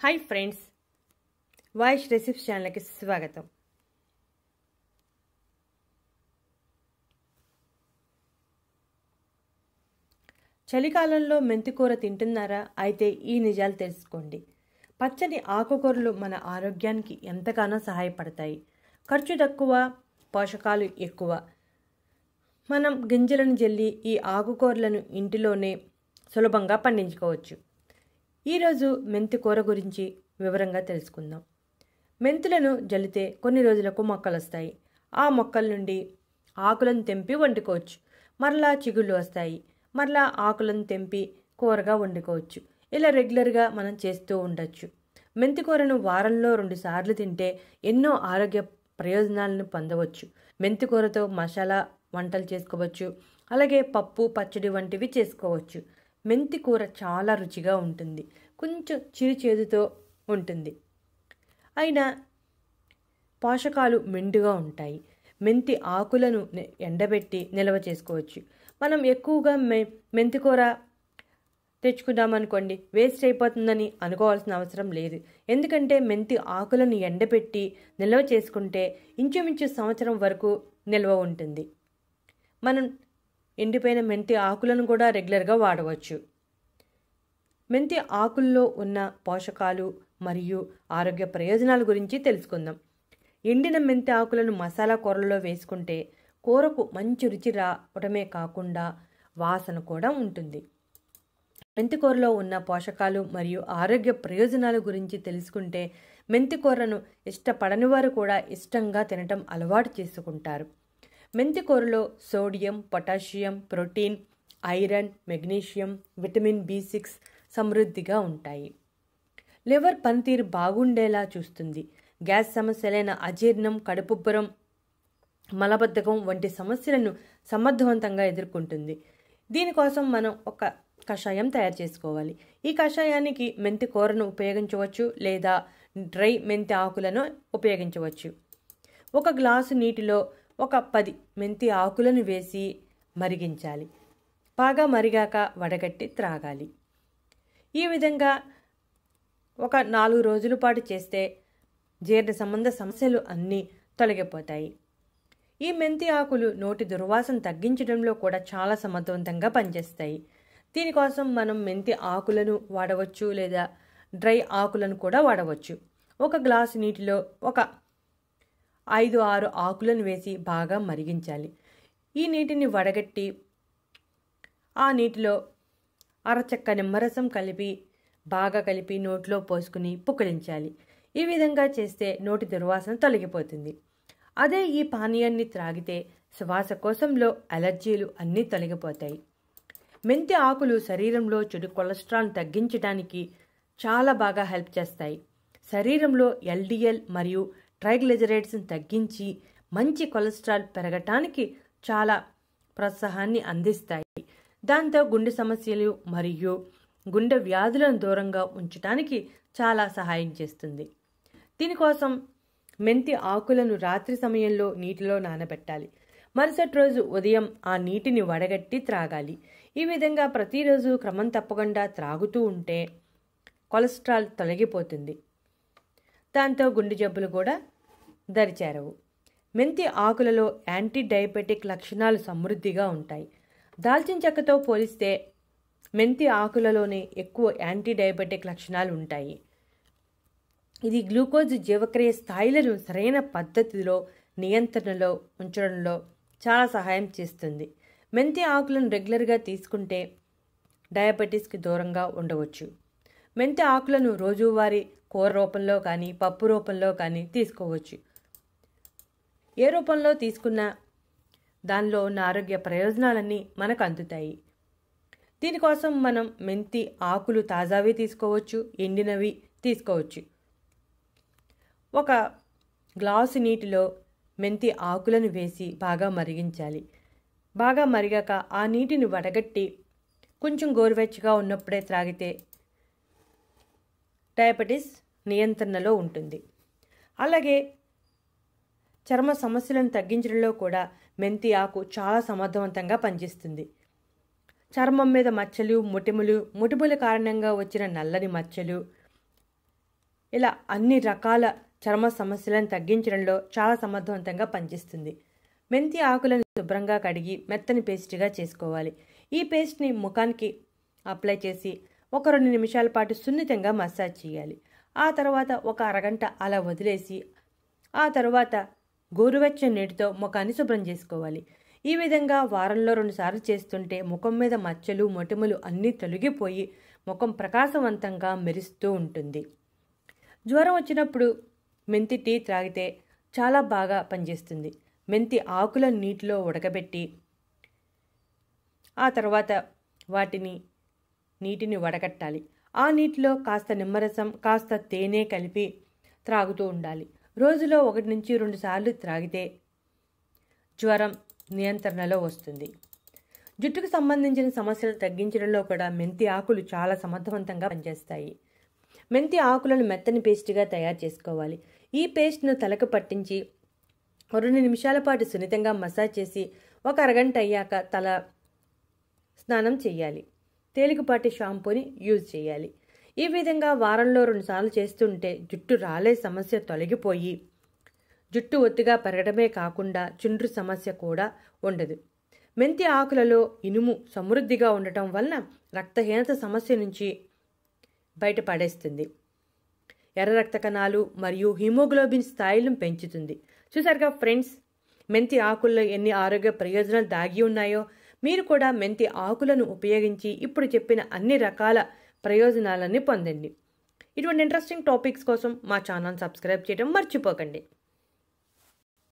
Hi friends, వాయిష్ recipes ఛానల్కి స్వాగతం. చలికాలంలో మెంతికూర తింటున్నారా? అయితే ఈ నిజాలు తెలుసుకోండి. పచ్చని ఆకుకూరలు మన ఆరోగ్యానికి ఎంతగానో సహాయపడతాయి. ఖర్చు తక్కువ, పోషకాలు ఎక్కువ. మనం గింజలను జల్లి ఈ ఆకుకూరలను ఇంటిలోనే సులభంగా పండించుకోవచ్చు. ఈరోజు మెంతి కూర గురించి వివరంగా తెలుసుకుందాం. మెంతులను జల్లితే కొన్ని రోజులకు మొక్కలు వస్తాయి. ఆ మొక్కల నుండి ఆకులను తెంపి వండుకోవచ్చు. మరలా చిగుళ్ళు వస్తాయి. మరలా ఆకులను తెంపి కూరగా వండుకోవచ్చు. ఇలా రెగ్యులర్గా మనం చేస్తూ ఉండొచ్చు. మెంతి కూరను వారంలో 2 సార్లు తింటే ఎన్నో ఆరోగ్య ప్రయోజనాలను పొందవచ్చు. మెంతి కూరతో మసాలా వంటలు చేసుకోవచ్చు. అలాగే పప్పు, పచ్చడి వంటివి చేసుకోవచ్చు. మెంతి కూర చాలా రుచిగా ఉంటుంది. కొంచెం చిరుచేదుతో ఉంటుంది. అయినా పోషకాలు మెండుగా ఉంటాయి. మెంతి ఆకులను ఎండబెట్టి నిల్వ చేసుకోవచ్చు. మనం ఎక్కువగా మెంతి కూర తెచ్చుకున్నామనుకోండి, వేస్ట్ అయిపోతుందని అనుకోవాల్సిన అవసరం లేదు. ఎందుకంటే మెంతి ఆకులను ఎండబెట్టి నిల్వ చేసుకుంటే ఇంచుమించు సంవత్సరం వరకు నిల్వ ఉంటుంది. మనం ఎండిపోయిన మెంతి ఆకులను కూడా రెగ్యులర్గా వాడవచ్చు. మెంతి ఆకుల్లో ఉన్న పోషకాలు మరియు ఆరోగ్య ప్రయోజనాల గురించి తెలుసుకుందాం. ఎండిన మెంతి ఆకులను మసాలా కూరల్లో వేసుకుంటే కూరకు మంచి రుచి రావడమే కాకుండా వాసన కూడా ఉంటుంది. మెంతి కూరలో ఉన్న పోషకాలు మరియు ఆరోగ్య ప్రయోజనాల గురించి తెలుసుకుంటే మెంతి కూరను ఇష్టపడని వారు కూడా ఇష్టంగా తినటం అలవాటు చేసుకుంటారు. మెంతి కూరలో sodium, potassium, protein, iron, magnesium, vitamin B6 సమృద్ధిగా ఉంటాయి. లివర్ పనితీరు బాగుండేలా చూస్తుంది. గ్యాస్ సమస్యలైన అజీర్ణం, కడుపుబ్బరం, మలబద్ధకం వంటి సమస్యలను సమర్థవంతంగా ఎదుర్కొంటుంది. దీనికోసం మనం ఒక కషాయం తయారు చేసుకోవాలి. ఈ కషాయానికి మెంతి కూరను ఉపయోగించవచ్చు లేదా డ్రై మెంతి ఆకులను ఉపయోగించవచ్చు. 1 గ్లాసు నీటిలో ఒక 10 మెంతి ఆకులను వేసి మరిగించాలి. బాగా మరిగాక వడగట్టి త్రాగాలి. ఈ విధంగా ఒక 4 రోజుల పాటు చేస్తే జీర్ణ సంబంధ సమస్యలు అన్నీ తొలగిపోతాయి. ఈ మెంతి ఆకులు నోటి దుర్వాసన తగ్గించడంలో కూడా చాలా సమర్థవంతంగా పనిచేస్తాయి. దీనికోసం మనం మెంతి ఆకులను వాడవచ్చు లేదా డ్రై ఆకులను కూడా వాడవచ్చు. 1 గ్లాసు నీటిలో ఒక 5-6 ఆకులను వేసి బాగా మరిగించాలి. ఈ నీటిని వడగట్టి ఆ నీటిలో అరచెక్క నిమ్మరసం బాగా కలిపి నోట్లో పోసుకుని పుక్కిలించాలి. ఈ విధంగా చేస్తే నోటి దుర్వాసన తొలగిపోతుంది. అదే ఈ పానీయాన్ని త్రాగితే శ్వాసకోశంలో అలర్జీలు అన్నీ తొలగిపోతాయి. మెంతి ఆకులు శరీరంలో చెడు కొలెస్ట్రాల్ తగ్గించడానికి చాలా బాగా హెల్ప్ చేస్తాయి. శరీరంలో LDL మరియు ట్రైగ్లిజరైడ్స్ని తగ్గించి మంచి కొలెస్ట్రాల్ పెరగటానికి చాలా ప్రోత్సాహాన్ని అందిస్తాయి. దాంతో గుండె సమస్యలు మరియు గుండె వ్యాధులను దూరంగా ఉంచడానికి చాలా సహాయం చేస్తుంది. దీనికోసం మెంతి ఆకులను రాత్రి సమయంలో నీటిలో నానబెట్టాలి. మరుసటి రోజు ఉదయం ఆ నీటిని వడగట్టి త్రాగాలి. ఈ విధంగా ప్రతిరోజు క్రమం తప్పకుండా త్రాగుతూ ఉంటే కొలెస్ట్రాల్ తొలగిపోతుంది. దాంతో గుండె జబ్బులు కూడా దరిచేరవు. మెంతి ఆకులలో యాంటీ డయాబెటిక్ లక్షణాలు సమృద్ధిగా ఉంటాయి. దాల్చిన చెక్కతో పోలిస్తే మెంతి ఆకులలోనే ఎక్కువ యాంటీ డయాబెటిక్ లక్షణాలు ఉంటాయి. ఇది గ్లూకోజ్ జీవక్రియ స్థాయిలను సరైన పద్ధతిలో నియంత్రణలో ఉంచడంలో చాలా సహాయం చేస్తుంది. మెంతి ఆకులను రెగ్యులర్గా తీసుకుంటే డయాబెటీస్కి దూరంగా ఉండవచ్చు. మెంతి ఆకులను రోజువారీ కూర రూపంలో కానీ పప్పు రూపంలో కానీ తీసుకోవచ్చు. ఏ రూపంలో తీసుకున్నా దానిలో ఉన్న ఆరోగ్య ప్రయోజనాలన్నీ మనకు అందుతాయి. దీనికోసం మనం మెంతి ఆకులు తాజావి తీసుకోవచ్చు, ఎండినవి తీసుకోవచ్చు. 1 గ్లాసు నీటిలో మెంతి ఆకులను వేసి బాగా మరిగించాలి. బాగా మరిగాక ఆ నీటిని వడగట్టి కొంచెం గోరువెచ్చగా ఉన్నప్పుడే త్రాగితే డయాబెటీస్ నియంత్రణలో ఉంటుంది. అలాగే చర్మ సమస్యలను తగ్గించడంలో కూడా మెంతి ఆకు చాలా సమర్థవంతంగా పనిచేస్తుంది. చర్మం మీద మచ్చలు, ముటిముల కారణంగా వచ్చిన నల్లని మచ్చలు, ఇలా అన్ని రకాల చర్మ సమస్యలను తగ్గించడంలో చాలా సమర్థవంతంగా పనిచేస్తుంది. మెంతి ఆకులను శుభ్రంగా కడిగి మెత్తని పేస్ట్గా చేసుకోవాలి. ఈ పేస్ట్ని ముఖానికి అప్లై చేసి ఒక 2 నిమిషాల పాటు సున్నితంగా మసాజ్ చేయాలి. ఆ తర్వాత ఒక అరగంట అలా వదిలేసి ఆ తర్వాత గోరువెచ్చని నీటితో ముఖాన్ని శుభ్రం చేసుకోవాలి. ఈ విధంగా వారంలో 2 సార్లు చేస్తుంటే ముఖం మీద మచ్చలు మొటిమలు అన్నీ తొలగిపోయి ముఖం ప్రకాశవంతంగా మెరుస్తూ ఉంటుంది. జ్వరం వచ్చినప్పుడు మెంతి టీ త్రాగితే చాలా బాగా పనిచేస్తుంది. మెంతి ఆకులను నీటిలో ఉడకబెట్టి ఆ తర్వాత నీటిని వడకట్టాలి. ఆ నీటిలో కాస్త నిమ్మరసం కాస్త తేనె కలిపి త్రాగుతూ ఉండాలి. రోజులో 1 నుంచి 2 సార్లు త్రాగితే జ్వరం నియంత్రణలో వస్తుంది. జుట్టుకు సంబంధించిన సమస్యలు తగ్గించడంలో కూడా మెంతి ఆకులు చాలా సమర్థవంతంగా పనిచేస్తాయి. మెంతి ఆకులను మెత్తని పేస్ట్గా తయారు చేసుకోవాలి. ఈ పేస్ట్ను తలకు పట్టించి 2 నిమిషాల పాటు సున్నితంగా మసాజ్ చేసి ఒక అరగంట అయ్యాక తల స్నానం చేయాలి. తేలికపాటి షాంపూని యూజ్ చేయాలి. ఈ విధంగా వారంలో 2 సార్లు చేస్తుంటే జుట్టు రాలే సమస్య తొలగిపోయి జుట్టు ఒత్తిగా పెరగడమే కాకుండా చుండ్రు సమస్య కూడా ఉండదు. మెంతి ఆకులలో ఇనుము సమృద్ధిగా ఉండటం వలన రక్తహీనత సమస్య నుంచి బయటపడేస్తుంది. ఎర్ర రక్త కణాలు మరియు హిమోగ్లోబిన్ స్థాయిలను పెంచుతుంది. చూసారుగా ఫ్రెండ్స్, మెంతి ఆకుల్లో ఎన్ని ఆరోగ్య ప్రయోజనాలు దాగి ఉన్నాయో. మీరు కూడా మెంతి ఆకులను ఉపయోగించి ఇప్పుడు చెప్పిన అన్ని రకాల ప్రయోజనాలన్నీ పొందండి. ఇటువంటి ఇంట్రెస్టింగ్ టాపిక్స్ కోసం మా ఛానల్ సబ్స్క్రైబ్ చేయడం మర్చిపోకండి.